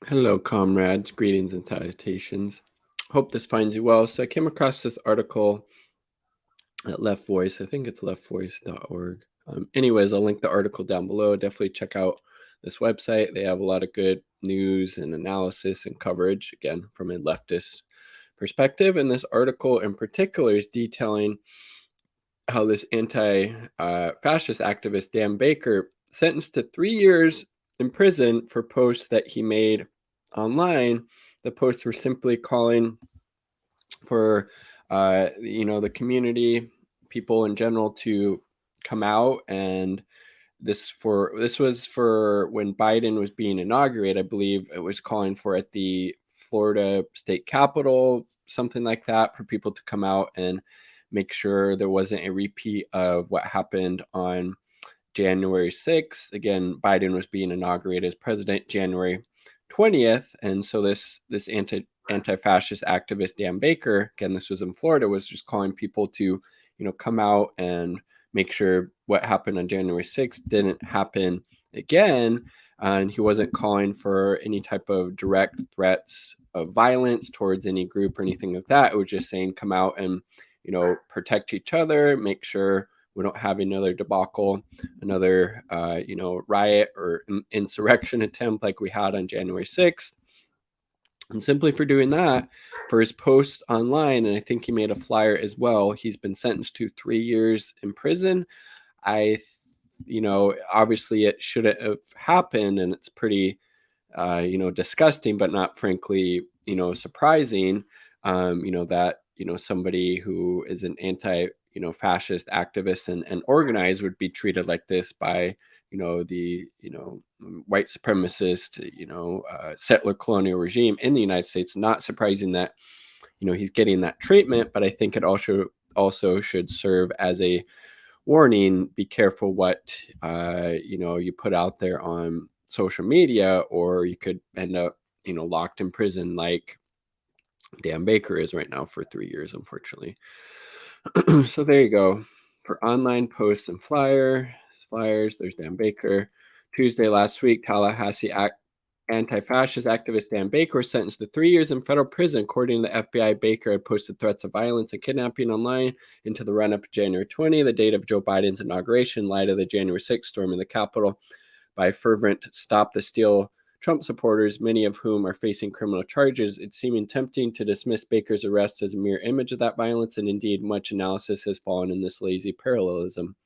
Hello, comrades. Greetings and salutations. Hope this finds you well. So I came across this article at Left Voice. I think it's leftvoice.org. Anyways, I'll link the article down below. Definitely check out this website. They have a lot of good news and analysis and coverage, again, from a leftist perspective. And this article in particular is detailing how this anti-fascist activist, Dan Baker, sentenced to 3 years in prison for posts that he made online. The posts were simply calling for, the community, people in general, to come out. And this was for when Biden was being inaugurated. I believe it was calling for at the Florida state capitol, something like that, for people to come out and make sure there wasn't a repeat of what happened on January 6th. Again, Biden was being inaugurated as president January 20th. And so this anti-fascist activist, Dan Baker, again, this was in Florida, was just calling people to, come out and make sure what happened on January 6th didn't happen again. And he wasn't calling for any type of direct threats of violence towards any group or anything like that. It was just saying, come out and, protect each other, make sure we don't have another debacle, another, riot or insurrection attempt like we had on January 6th. And simply for doing that, for his posts online, and I think he made a flyer as well, he's been sentenced to 3 years in prison. Obviously it shouldn't have happened, and it's pretty, disgusting, but not frankly, surprising, that, somebody who is an fascist activist and organized would be treated like this by, the, white supremacist, settler colonial regime in the United States. Not surprising that, he's getting that treatment, but I think it also should serve as a warning. Be careful what, you put out there on social media, or you could end up, locked in prison like Dan Baker is right now for 3 years, unfortunately. So there you go. For online posts and flyers, there's Dan Baker. Tuesday last week, Tallahassee anti-fascist activist Dan Baker was sentenced to 3 years in federal prison. According to the FBI, Baker had posted threats of violence and kidnapping online into the run-up to January 20, the date of Joe Biden's inauguration, in light of the January 6th storming the Capitol by fervent Stop the Steal Trump supporters, many of whom are facing criminal charges. It's seeming tempting to dismiss Baker's arrest as a mere image of that violence, and indeed much analysis has fallen in this lazy parallelism.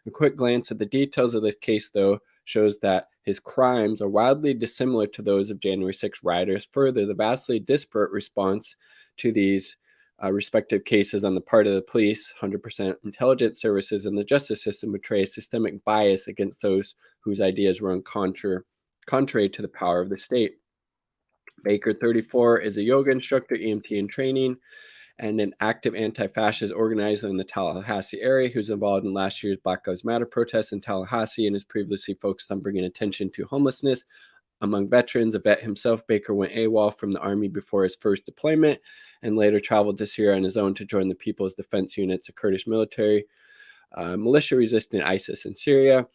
A quick glance at the details of this case, though, shows that his crimes are wildly dissimilar to those of January 6 rioters. Further, the vastly disparate response to these respective cases on the part of the police, 100% intelligence services, and the justice system betrays systemic bias against those whose ideas run contrary to the power of the state. Baker, 34, is a yoga instructor, EMT in training, and an active anti-fascist organizer in the Tallahassee area who's involved in last year's Black Lives Matter protests in Tallahassee and has previously focused on bringing attention to homelessness among veterans. A vet himself, Baker went AWOL from the Army before his first deployment and later traveled to Syria on his own to join the People's Defense Units, a Kurdish military militia resisting ISIS in Syria.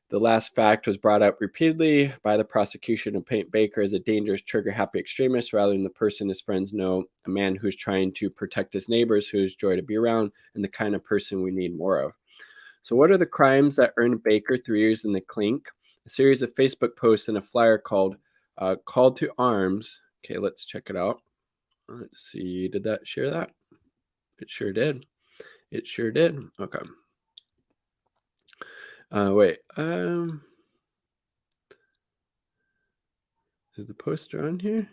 The last fact was brought up repeatedly by the prosecution to paint Baker as a dangerous, trigger-happy extremist rather than the person his friends know, a man who's trying to protect his neighbors, who's joy to be around, and the kind of person we need more of. So what are the crimes that earned Baker 3 years in the clink? A series of Facebook posts and a flyer called Call to Arms. Okay, let's check it out. Let's see, did that share that? It sure did. It sure did. Okay. Wait. Is the poster on here?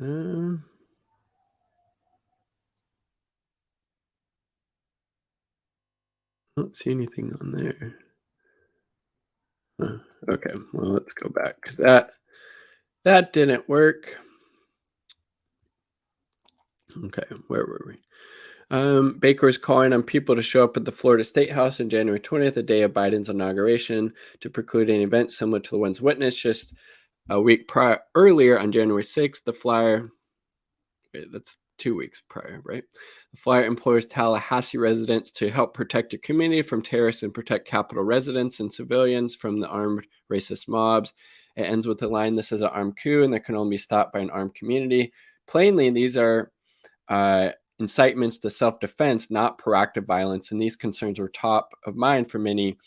I don't see anything on there. Okay, well, let's go back because that didn't work. Okay, where were we? Baker is calling on people to show up at the Florida State House on January 20th, the day of Biden's inauguration, to preclude any event similar to the ones witnessed just a week earlier on January 6th. The flyer, that's 2 weeks prior, right? The flyer implores Tallahassee residents to help protect your community from terrorists and protect Capitol residents and civilians from the armed racist mobs. It ends with the line, "This is an armed coup and there can only be stopped by an armed community." Plainly, these are uh, incitements to self-defense, not proactive violence, and these concerns were top of mind for many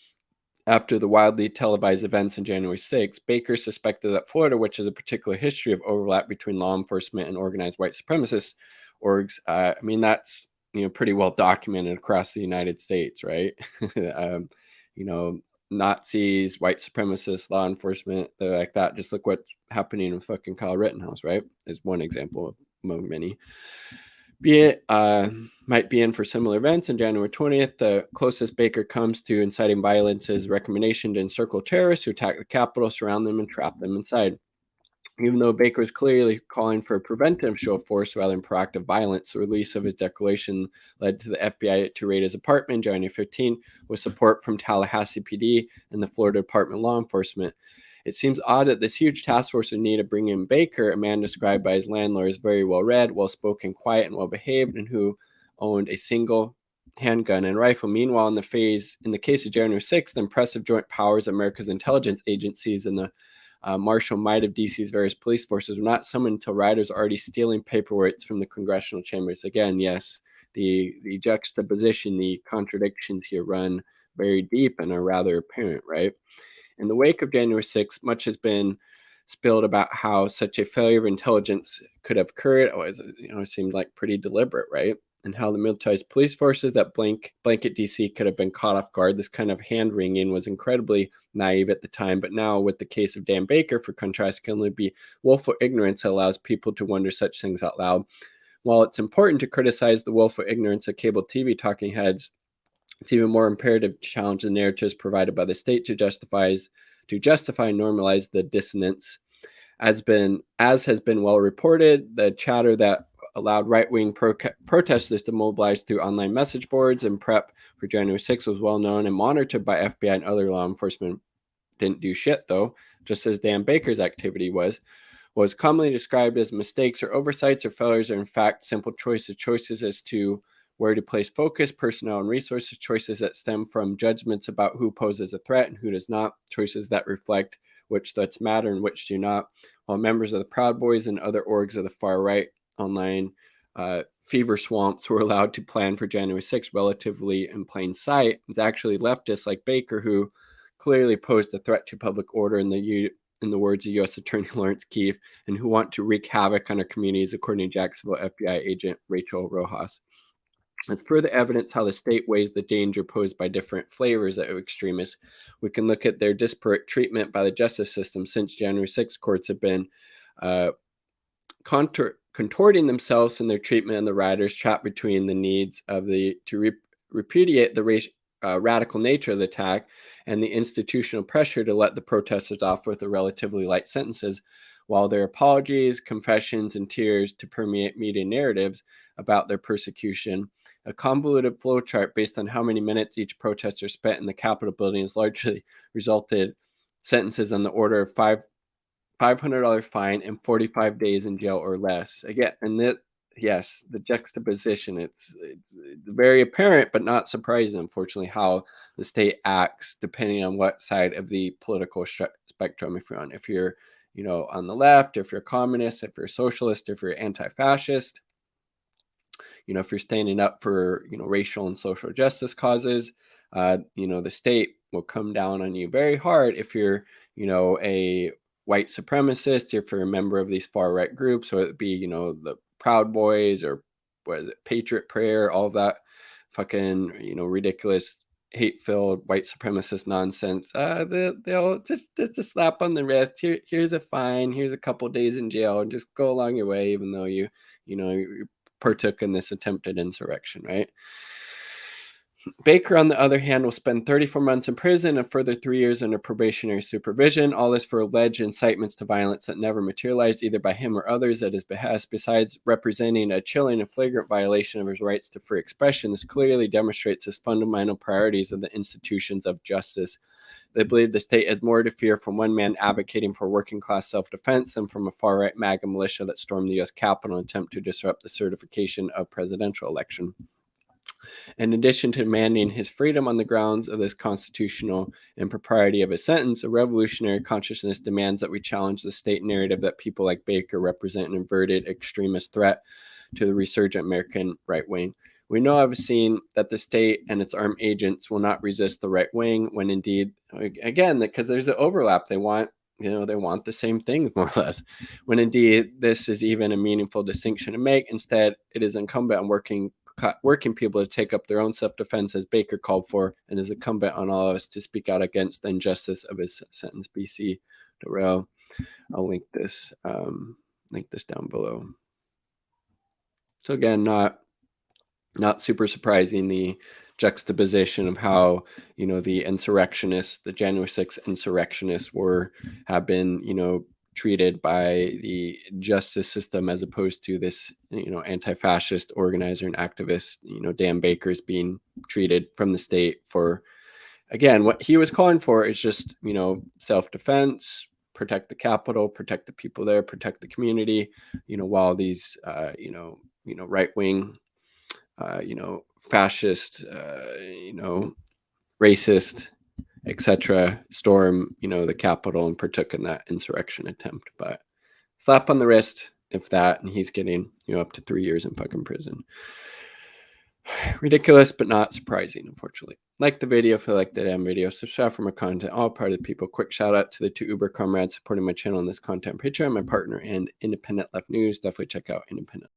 after the widely televised events on January 6th. Baker suspected that Florida, which has a particular history of overlap between law enforcement and organized white supremacist orgs, I mean, that's pretty well documented across the United States, right? um, you know, Nazis, white supremacists, law enforcement, they're like that. Just look what's happening in fucking Kyle Rittenhouse, right? Is one example among many. Might be in for similar events. On January 20th, the closest Baker comes to inciting violence is recommendation to encircle terrorists who attack the Capitol, surround them, and trap them inside. Even though Baker is clearly calling for a preventive show of force rather than proactive violence, the release of his declaration led to the FBI to raid his apartment January 15 with support from Tallahassee PD and the Florida Department of Law Enforcement. It seems odd that this huge task force would need to bring in Baker, a man described by his landlord as very well read, well spoken, quiet, and well behaved, and who owned a single handgun and rifle. Meanwhile, in the case of January 6th, the impressive joint powers of America's intelligence agencies and the martial might of DC's various police forces were not summoned until rioters are already stealing paperweights from the congressional chambers. Again, yes, the juxtaposition, the contradictions here run very deep and are rather apparent, right? In the wake of January 6th, much has been spilled about how such a failure of intelligence could have occurred. It seemed like pretty deliberate, right? And how the militarized police forces that blanket DC could have been caught off guard. This kind of hand-wringing was incredibly naive at the time, but now with the case of Dan Baker, for contrast, can only be willful ignorance that allows people to wonder such things out loud. While it's important to criticize the willful ignorance of cable TV talking heads, it's even more imperative to challenge the narratives provided by the state to justify and normalize the dissonance. As has been well reported, the chatter that allowed right-wing protesters to mobilize through online message boards and prep for January 6th was well known and monitored by FBI and other law enforcement. Didn't do shit, though, just as Dan Baker's activity was. What was commonly described as mistakes or oversights or failures are in fact simple choices as to where to place focus, personnel, and resources, choices that stem from judgments about who poses a threat and who does not, choices that reflect which threats matter and which do not, while members of the Proud Boys and other orgs of the far right online fever swamps were allowed to plan for January 6th relatively in plain sight. It's actually leftists like Baker who clearly posed a threat to public order in the words of U.S. Attorney Lawrence Keefe, and who want to wreak havoc on our communities, according to Jacksonville FBI agent Rachel Rojas. It's further evident how the state weighs the danger posed by different flavors of extremists. We can look at their disparate treatment by the justice system. Since January 6th, courts have been contorting themselves in their treatment of the rioters, trapped between the needs of repudiate the radical nature of the attack and the institutional pressure to let the protesters off with the relatively light sentences, while their apologies, confessions, and tears to permeate media narratives about their persecution. A convoluted flowchart based on how many minutes each protester spent in the Capitol building has largely resulted sentences on the order of $500 fine and 45 days in jail or less. Again, and the juxtaposition, it's very apparent, but not surprising, unfortunately, how the state acts depending on what side of the political spectrum if you're on. If you're, on the left, if you're communist, if you're socialist, if you're anti-fascist, if you're standing up for, racial and social justice causes, the state will come down on you very hard if you're, a white supremacist, if you're a member of these far right groups, or it be, the Proud Boys or what is it, Patriot Prayer, all of that fucking, ridiculous, hate-filled white supremacist nonsense. They'll just a slap on the wrist. Here's a fine. Here's a couple days in jail. And just go along your way, even though you partook in this attempted insurrection, right? Baker, on the other hand, will spend 34 months in prison and a further 3 years under probationary supervision, all this for alleged incitements to violence that never materialized either by him or others at his behest. Besides representing a chilling and flagrant violation of his rights to free expression, this clearly demonstrates his fundamental priorities of the institutions of justice. They believe the state has more to fear from one man advocating for working class self-defense than from a far-right MAGA militia that stormed the U.S. Capitol in an attempt to disrupt the certification of presidential election. In addition to demanding his freedom on the grounds of this constitutional impropriety of his sentence, a revolutionary consciousness demands that we challenge the state narrative that people like Baker represent an inverted extremist threat to the resurgent American right wing. We know I've seen that the state and its armed agents will not resist the right wing when indeed, again, because there's an overlap. They want the same things more or less. When indeed this is even a meaningful distinction to make. Instead, it is incumbent on working people to take up their own self-defense, as Baker called for, and is incumbent on all of us to speak out against the injustice of his sentence. BC Dorrell. I'll link this down below. So again, not super surprising, the juxtaposition of how the insurrectionists, the January 6th insurrectionists, have been treated by the justice system, as opposed to this anti-fascist organizer and activist Dan Baker's being treated from the state for, again, what he was calling for is just self-defense, protect the Capitol, protect the people there, protect the community, while these right-wing fascist, racist, etc., storm, the Capitol and partook in that insurrection attempt. But slap on the wrist, if that, and he's getting up to 3 years in fucking prison. Ridiculous, but not surprising, unfortunately. Like the video if you like the damn video. Subscribe for more content. All part of the people. Quick shout out to the 2 Uber comrades supporting my channel and this content. Patreon, my partner, and Independent Left News. Definitely check out Independent.